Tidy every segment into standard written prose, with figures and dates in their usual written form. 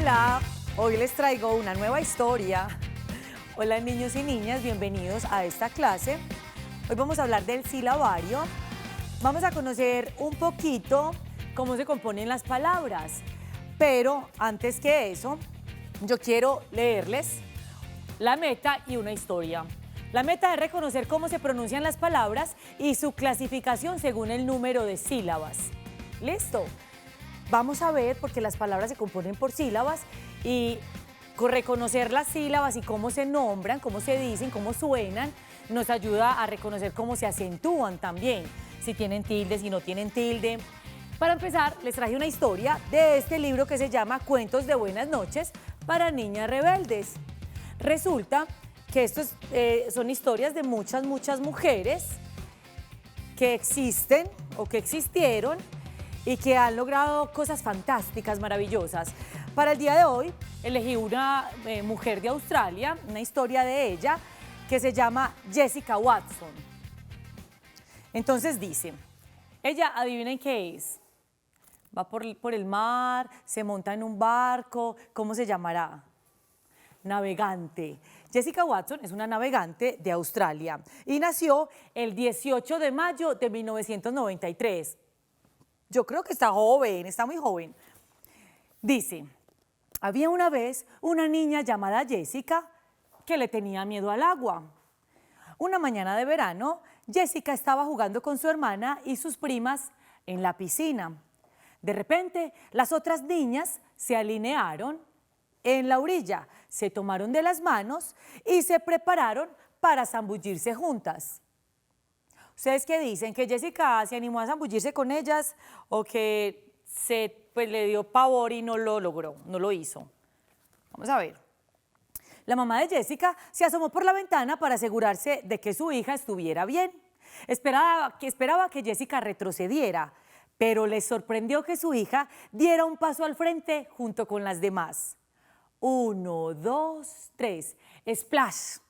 Hola, hoy les traigo una nueva historia. Hola niños y niñas, bienvenidos a esta clase. Hoy vamos a hablar del silabario. Vamos a conocer un poquito cómo se componen las palabras. Pero antes que eso, yo quiero leerles la meta y una historia. La meta es reconocer cómo se pronuncian las palabras y su clasificación según el número de sílabas. ¿Listo? Vamos a ver, porque las palabras se componen por sílabas y reconocer las sílabas y cómo se nombran, cómo se dicen, cómo suenan, nos ayuda a reconocer cómo se acentúan también, si tienen tilde, si no tienen tilde. Para empezar, les traje una historia de este libro que se llama Cuentos de Buenas Noches para Niñas Rebeldes. Resulta que estos son historias de muchas mujeres que existen o que existieron y que han logrado cosas fantásticas, maravillosas. Para el día de hoy elegí una mujer de Australia, una historia de ella que se llama Jessica Watson. Entonces dice, ella, adivinen qué es. Va por el mar, se monta en un barco, ¿cómo se llamará? Navegante. Jessica Watson es una navegante de Australia y nació el 18 de mayo de 1993. Yo creo que está joven, está muy joven. Dice, había una vez una niña llamada Jessica que le tenía miedo al agua. Una mañana de verano, Jessica estaba jugando con su hermana y sus primas en la piscina. De repente, las otras niñas se alinearon en la orilla, se tomaron de las manos y se prepararon para zambullirse juntas. ¿Ustedes qué dicen? ¿Que Jessica se animó a zambullirse con ellas o que le dio pavor y no lo logró, no lo hizo? Vamos a ver. La mamá de Jessica se asomó por la ventana para asegurarse de que su hija estuviera bien. Esperaba que Jessica retrocediera, pero le sorprendió que su hija diera un paso al frente junto con las demás. 1, 2, 3, ¡splash!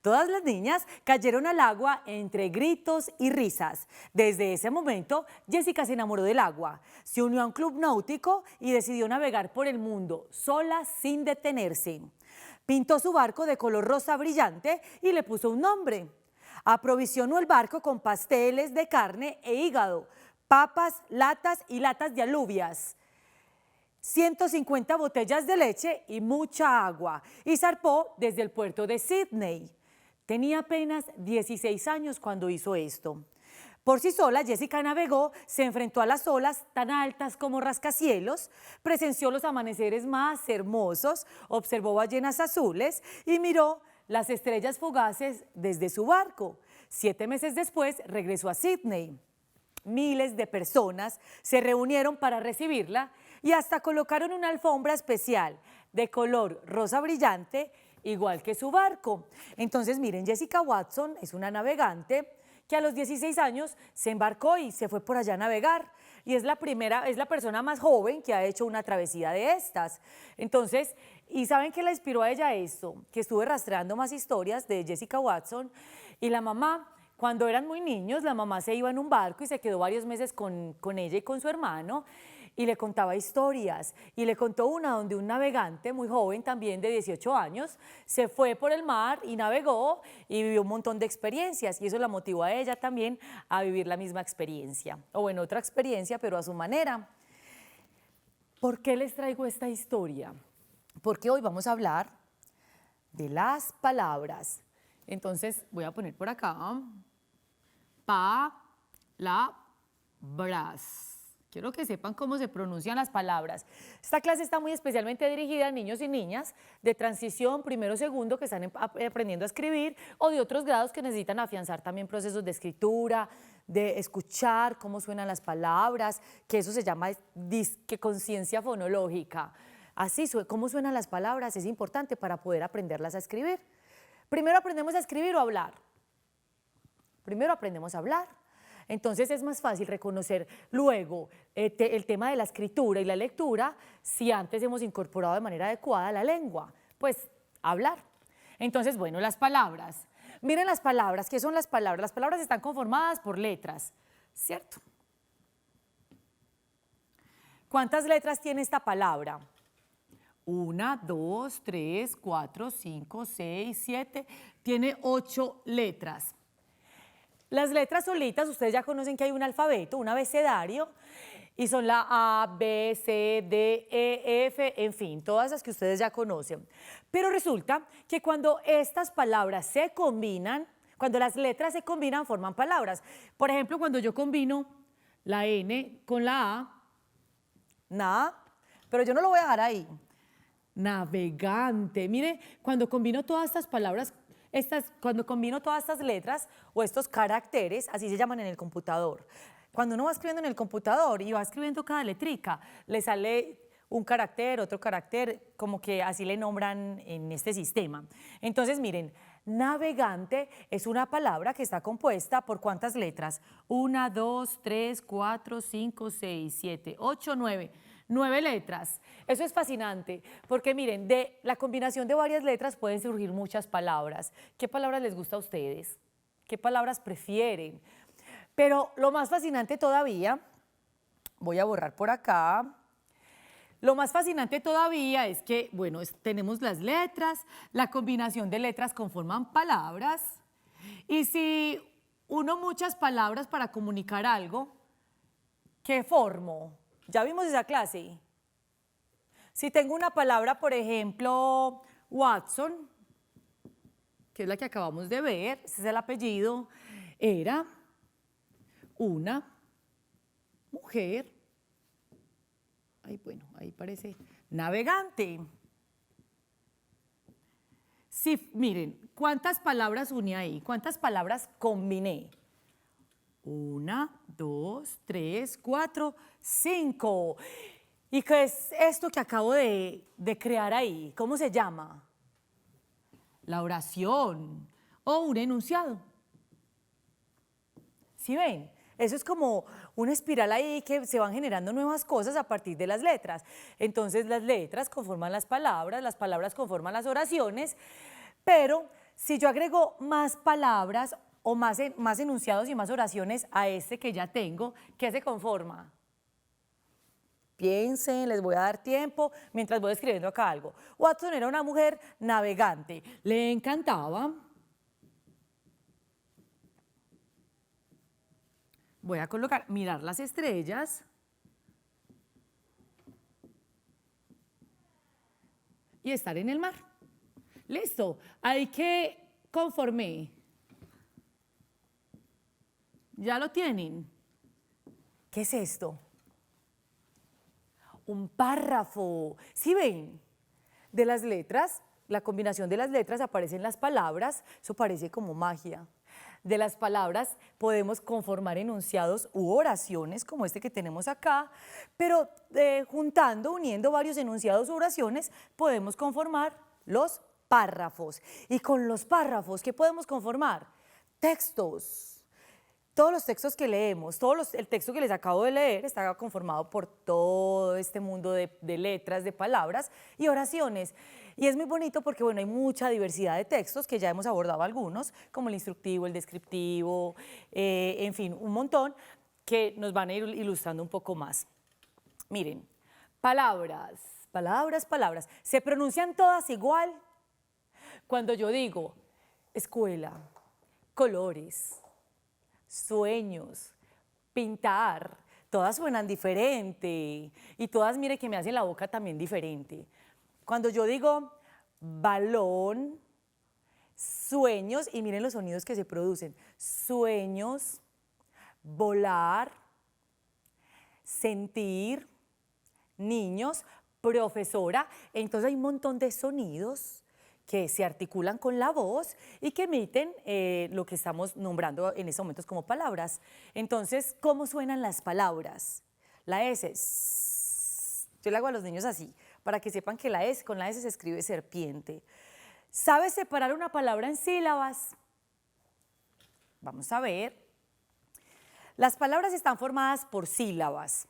Todas las niñas cayeron al agua entre gritos y risas. Desde ese momento, Jessica se enamoró del agua, se unió a un club náutico y decidió navegar por el mundo, sola, sin detenerse. Pintó su barco de color rosa brillante y le puso un nombre. Aprovisionó el barco con pasteles de carne e hígado, papas, latas y latas de alubias, 150 botellas de leche y mucha agua, y zarpó desde el puerto de Sydney. Tenía apenas 16 años cuando hizo esto. Por sí sola, Jessica navegó, se enfrentó a las olas tan altas como rascacielos, presenció los amaneceres más hermosos, observó ballenas azules y miró las estrellas fugaces desde su barco. 7 meses después regresó a Sydney. Miles de personas se reunieron para recibirla y hasta colocaron una alfombra especial de color rosa brillante, igual que su barco. Entonces, miren, Jessica Watson es una navegante que a los 16 años se embarcó y se fue por allá a navegar. Y es la persona más joven que ha hecho una travesía de estas. Entonces, ¿y saben qué la inspiró a ella esto? Que estuve rastreando más historias de Jessica Watson y la mamá, cuando eran muy niños, la mamá se iba en un barco y se quedó varios meses con ella y con su hermano y le contaba historias. Y le contó una donde un navegante muy joven, también de 18 años, se fue por el mar y navegó y vivió un montón de experiencias. Y eso la motivó a ella también a vivir la misma experiencia. O bueno, otra experiencia, pero a su manera. ¿Por qué les traigo esta historia? Porque hoy vamos a hablar de las palabras. Entonces, voy a poner por acá palabras. Quiero que sepan cómo se pronuncian las palabras. Esta clase está muy especialmente dirigida a niños y niñas de transición, primero, segundo, que están aprendiendo a escribir, o de otros grados que necesitan afianzar también procesos de escritura, de escuchar cómo suenan las palabras, que eso se llama conciencia fonológica. Así, cómo suenan las palabras es importante para poder aprenderlas a escribir. Primero aprendemos a escribir o a hablar. Primero aprendemos a hablar. Entonces es más fácil reconocer luego el tema de la escritura y la lectura si antes hemos incorporado de manera adecuada la lengua, pues hablar. Entonces, bueno, las palabras. Miren las palabras, ¿qué son las palabras? Las palabras están conformadas por letras, ¿cierto? ¿Cuántas letras tiene esta palabra? 1, 2, 3, 4, 5, 6, 7. Tiene 8 letras. Las letras solitas, ustedes ya conocen que hay un alfabeto, un abecedario, y son la A, B, C, D, E, F, en fin, todas las que ustedes ya conocen. Pero resulta que cuando estas palabras se combinan, cuando las letras se combinan, forman palabras. Por ejemplo, cuando yo combino la N con la A, pero yo no lo voy a dejar ahí. Navegante. Mire, cuando combino todas estas palabras, cuando combino todas estas letras o estos caracteres, así se llaman en el computador. Cuando uno va escribiendo en el computador y va escribiendo cada letrica, le sale un carácter, otro carácter, como que así le nombran en este sistema. Entonces, miren, navegante es una palabra que está compuesta por ¿cuántas letras? 1, 2, 3, 4, 5, 6, 7, 8, 9. 9 letras. Eso es fascinante, porque miren, de la combinación de varias letras pueden surgir muchas palabras. ¿Qué palabras les gusta a ustedes? ¿Qué palabras prefieren? Pero lo más fascinante todavía, voy a borrar por acá, lo más fascinante todavía es que, bueno, tenemos las letras, la combinación de letras conforman palabras, y si uno muchas palabras para comunicar algo, ¿qué formo? Ya vimos esa clase. Si tengo una palabra, por ejemplo, Watson, que es la que acabamos de ver, ese es el apellido, era una mujer, bueno, ahí parece, navegante. Sí, miren, ¿cuántas palabras uní ahí? ¿Cuántas palabras combiné? 1, 2, 3, 4, 5. ¿Y qué es esto que acabo de crear ahí? ¿Cómo se llama? La oración o un enunciado. ¿Sí ven? Eso es como una espiral ahí que se van generando nuevas cosas a partir de las letras. Entonces las letras conforman las palabras conforman las oraciones, pero si yo agrego más palabras o más enunciados y más oraciones a este que ya tengo, ¿qué se conforma? Piensen, les voy a dar tiempo mientras voy escribiendo acá algo. Watson era una mujer navegante, le encantaba. Voy a colocar, mirar las estrellas. Y estar en el mar. Listo, ahí que conformé. ¿Ya lo tienen? ¿Qué es esto? Un párrafo. ¿Sí ven? De las letras, la combinación de las letras aparecen las palabras, eso parece como magia. De las palabras podemos conformar enunciados u oraciones como este que tenemos acá, pero uniendo varios enunciados u oraciones, podemos conformar los párrafos. Y con los párrafos, ¿qué podemos conformar? Textos. Todos los textos que leemos, el texto que les acabo de leer está conformado por todo este mundo de letras, de palabras y oraciones. Y es muy bonito porque, bueno, hay mucha diversidad de textos que ya hemos abordado algunos, como el instructivo, el descriptivo, en fin, un montón que nos van a ir ilustrando un poco más. Miren, palabras. ¿Se pronuncian todas igual? Cuando yo digo escuela, colores, sueños, pintar, todas suenan diferente y todas, mire que me hacen la boca también diferente. Cuando yo digo balón, sueños, y miren los sonidos que se producen, sueños, volar, sentir, niños, profesora, entonces hay un montón de sonidos que se articulan con la voz y que emiten lo que estamos nombrando en estos momentos como palabras. Entonces, ¿cómo suenan las palabras? La S, yo le hago a los niños así, para que sepan que con la S se escribe serpiente. ¿Sabes separar una palabra en sílabas? Vamos a ver. Las palabras están formadas por sílabas.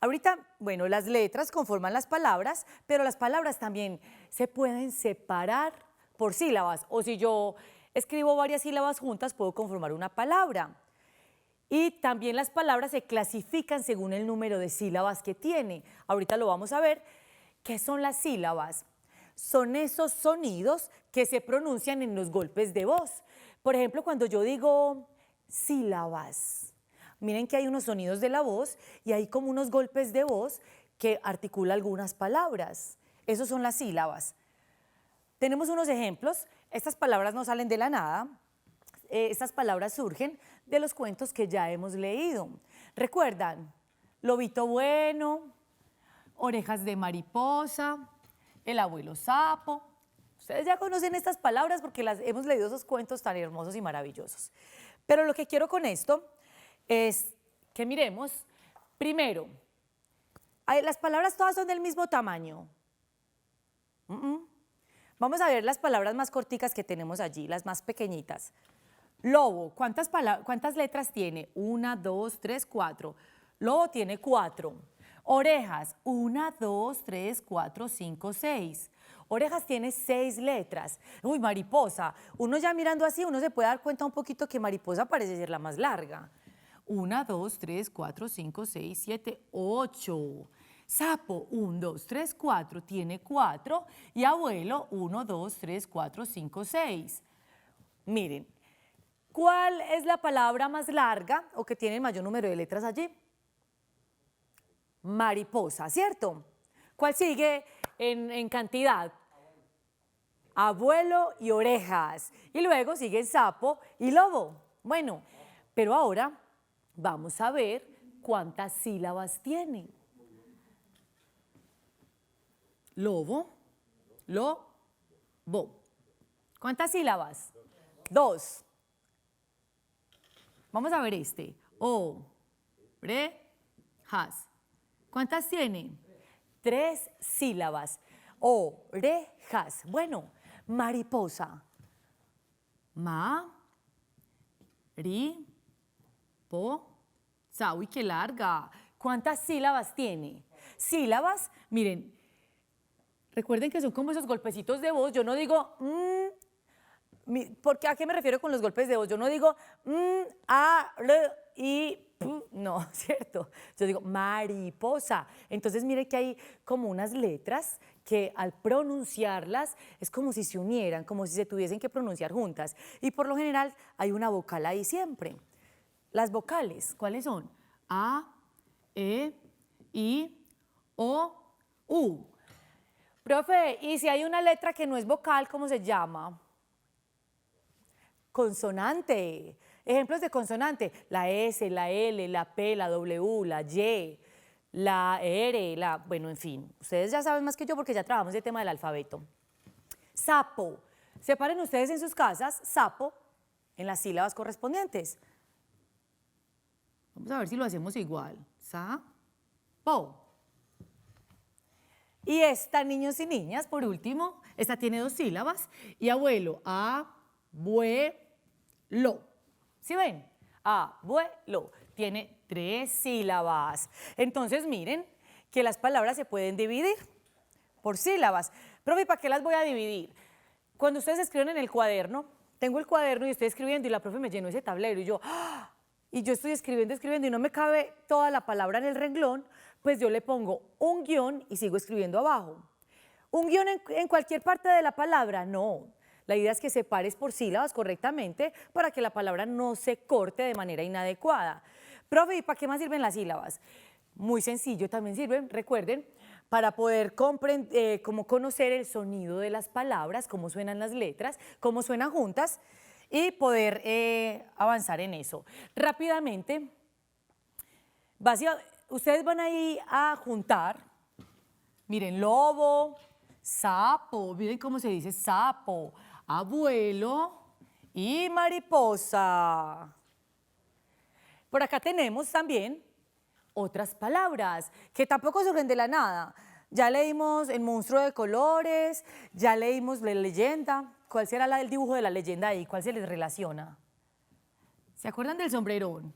Ahorita, bueno, las letras conforman las palabras, pero las palabras también se pueden separar por sílabas. O si yo escribo varias sílabas juntas, puedo conformar una palabra. Y también las palabras se clasifican según el número de sílabas que tiene. Ahorita lo vamos a ver. ¿Qué son las sílabas? Son esos sonidos que se pronuncian en los golpes de voz. Por ejemplo, cuando yo digo sílabas, miren que hay unos sonidos de la voz y hay como unos golpes de voz que articula algunas palabras. Esos son las sílabas. Tenemos unos ejemplos. Estas palabras no salen de la nada. Estas palabras surgen de los cuentos que ya hemos leído. ¿Recuerdan? Lobito bueno, orejas de mariposa, el abuelo sapo. Ustedes ya conocen estas palabras porque las hemos leído esos cuentos tan hermosos y maravillosos. Pero lo que quiero con esto es que miremos, primero, las palabras todas son del mismo tamaño. Vamos a ver las palabras más corticas que tenemos allí, las más pequeñitas. Lobo, ¿cuántas letras tiene? 1, 2, 3, 4. Lobo tiene 4. Orejas, 1, 2, 3, 4, 5, 6. Orejas tiene 6 letras. Uy, mariposa. Uno ya mirando así, uno se puede dar cuenta un poquito que mariposa parece ser la más larga. 1, 2, 3, 4, 5, 6, 7, 8. Sapo, 1, 2, 3, 4, tiene 4. Y abuelo, 1, 2, 3, 4, 5, 6. Miren, ¿cuál es la palabra más larga o que tiene el mayor número de letras allí? Mariposa, ¿cierto? ¿Cuál sigue en cantidad? Abuelo y orejas. Y luego sigue sapo y lobo. Bueno, pero ahora vamos a ver cuántas sílabas tiene. Lobo, lobo. ¿Cuántas sílabas? 2. Vamos a ver este. Orejas. ¿Cuántas tiene? 3 sílabas. Orejas. Bueno, mariposa. Ma-ri-po-sa. Uy, qué larga. ¿Cuántas sílabas tiene? Sílabas, miren, recuerden que son como esos golpecitos de voz. Yo no digo, ¿a qué me refiero con los golpes de voz? Yo no digo, a, r, i, no, ¿cierto? Yo digo mariposa. Entonces mire que hay como unas letras que al pronunciarlas es como si se unieran, como si se tuviesen que pronunciar juntas. Y por lo general hay una vocal ahí siempre. Las vocales, ¿cuáles son? A, E, I, O, U. Profe, ¿y si hay una letra que no es vocal, cómo se llama? Consonante. Ejemplos de consonante, la S, la L, la P, la W, la Y, la R, bueno, en fin. Ustedes ya saben más que yo porque ya trabajamos el tema del alfabeto. Sapo. Separen ustedes en sus casas sapo en las sílabas correspondientes. Vamos a ver si lo hacemos igual. Sapo. Y esta, niños y niñas, por último, esta tiene 2 sílabas. Y abuelo, abuelo. ¿Sí ven? Abuelo. Tiene 3 sílabas. Entonces, miren que las palabras se pueden dividir por sílabas. Profe, ¿para qué las voy a dividir? Cuando ustedes escriben en el cuaderno, tengo el cuaderno y estoy escribiendo y la profe me llenó ese tablero y yo estoy escribiendo y no me cabe toda la palabra en el renglón, pues yo le pongo un guión y sigo escribiendo abajo. ¿Un guión en cualquier parte de la palabra? No. La idea es que separes por sílabas correctamente para que la palabra no se corte de manera inadecuada. Profe, ¿y para qué más sirven las sílabas? Muy sencillo, también sirven, recuerden, para poder conocer el sonido de las palabras, cómo suenan las letras, cómo suenan juntas y poder avanzar en eso. Rápidamente, ustedes van a ir a juntar, miren, lobo, sapo, miren cómo se dice sapo, abuelo y mariposa. Por acá tenemos también otras palabras que tampoco surgen de la nada. Ya leímos el monstruo de colores, ya leímos la leyenda. ¿Cuál será el dibujo de la leyenda ahí? ¿Cuál se les relaciona? ¿Se acuerdan del sombrerón?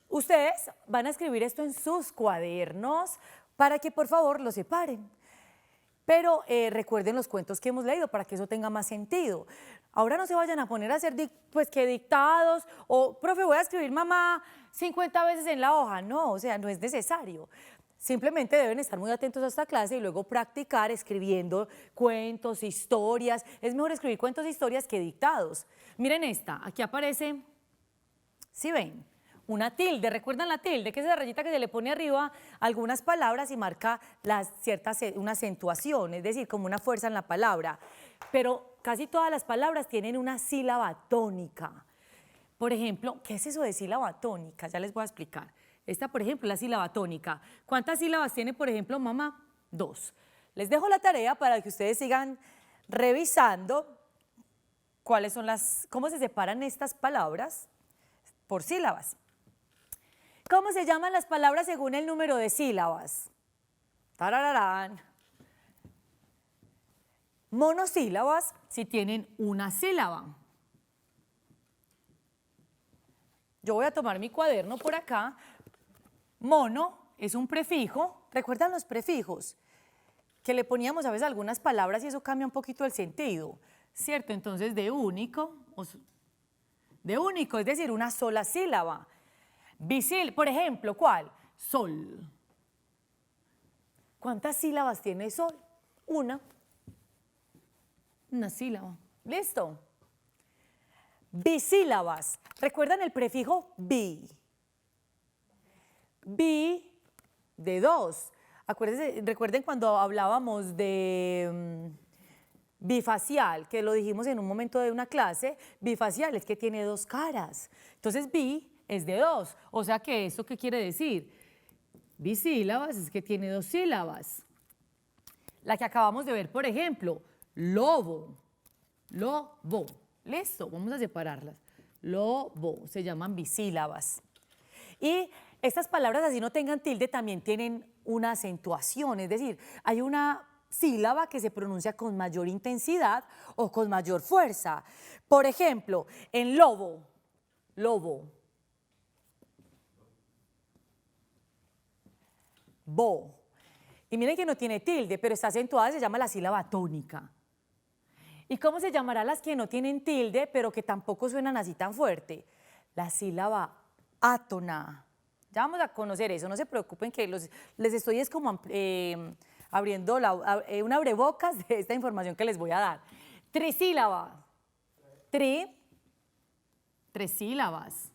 Ustedes van a escribir esto en sus cuadernos para que por favor lo separen. Pero recuerden los cuentos que hemos leído para que eso tenga más sentido. Ahora no se vayan a poner a hacer dictados o, profe, voy a escribir mamá 50 veces en la hoja. No, o sea, no es necesario. Simplemente deben estar muy atentos a esta clase y luego practicar escribiendo cuentos, historias. Es mejor escribir cuentos e historias que dictados. Miren esta, aquí aparece, ¿sí ven? Una tilde, ¿recuerdan la tilde? Que es esa rayita que se le pone arriba a algunas palabras y marca una acentuación, es decir, como una fuerza en la palabra. Pero casi todas las palabras tienen una sílaba tónica. Por ejemplo, ¿qué es eso de sílaba tónica? Ya les voy a explicar. Esta, por ejemplo, es la sílaba tónica. ¿Cuántas sílabas tiene, por ejemplo, mamá? 2. Les dejo la tarea para que ustedes sigan revisando cómo se separan estas palabras por sílabas. ¿Cómo se llaman las palabras según el número de sílabas? Tarararán. Monosílabas si tienen una sílaba. Yo voy a tomar mi cuaderno por acá. Mono es un prefijo. ¿Recuerdan los prefijos? Que le poníamos a veces algunas palabras y eso cambia un poquito el sentido, ¿cierto? Entonces, de único, es decir, una sola sílaba. Por ejemplo, ¿cuál? Sol. ¿Cuántas sílabas tiene sol? Una sílaba. ¿Listo? Bisílabas. ¿Recuerdan el prefijo bi? Bi de 2. Recuerden cuando hablábamos de bifacial, que lo dijimos en un momento de una clase. Bifacial es que tiene 2 caras. Entonces, bi es de 2. O sea que ¿esto qué quiere decir? Bisílabas es que tiene 2 sílabas. La que acabamos de ver, por ejemplo, lobo. Lobo. Listo, vamos a separarlas. Lobo, se llaman bisílabas. Y estas palabras, así no tengan tilde, también tienen una acentuación, es decir, hay una sílaba que se pronuncia con mayor intensidad o con mayor fuerza. Por ejemplo, en lobo, lobo. Bo. Y miren que no tiene tilde, pero está acentuada, se llama la sílaba tónica. ¿Y cómo se llamará las que no tienen tilde, pero que tampoco suenan así tan fuerte? La sílaba átona. Ya vamos a conocer eso, no se preocupen que les estoy abriendo un abrebocas de esta información que les voy a dar. Trisílaba. Tres sílabas.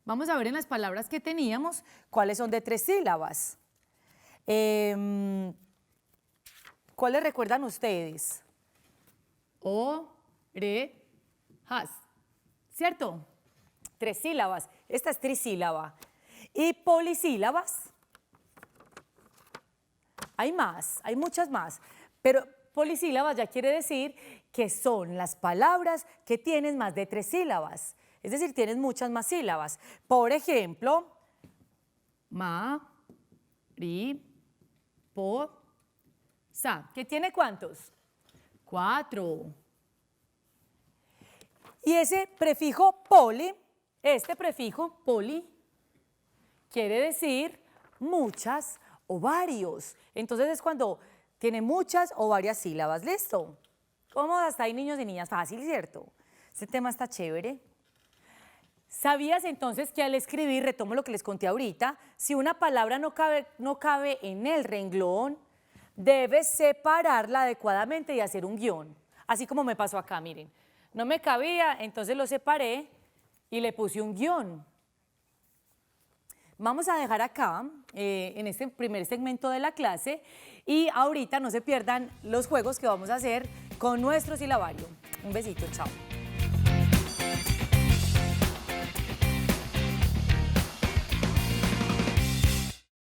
Vamos a ver en las palabras que teníamos cuáles son de 3 sílabas. ¿Cuáles recuerdan ustedes? Orejas, ¿cierto? 3 sílabas. Esta es trisílaba. Y polisílabas. Hay más, hay muchas más. Pero polisílabas ya quiere decir que son las palabras que tienen más de 3 sílabas. Es decir, tienen muchas más sílabas. Por ejemplo, sa. ¿Que tiene cuántos? 4. Y ese prefijo poli, este prefijo poli, quiere decir muchas o varios. Entonces es cuando tiene muchas o varias sílabas. ¿Listo? ¿Cómo hasta ahí, niños y niñas? Fácil, ¿cierto? Este tema está chévere. ¿Sabías entonces que al escribir, retomo lo que les conté ahorita, si una palabra no cabe en el renglón, debes separarla adecuadamente y hacer un guión? Así como me pasó acá, miren. No me cabía, entonces lo separé y le puse un guión. Vamos a dejar acá, en este primer segmento de la clase, y ahorita no se pierdan los juegos que vamos a hacer con nuestro silabario. Un besito, chao.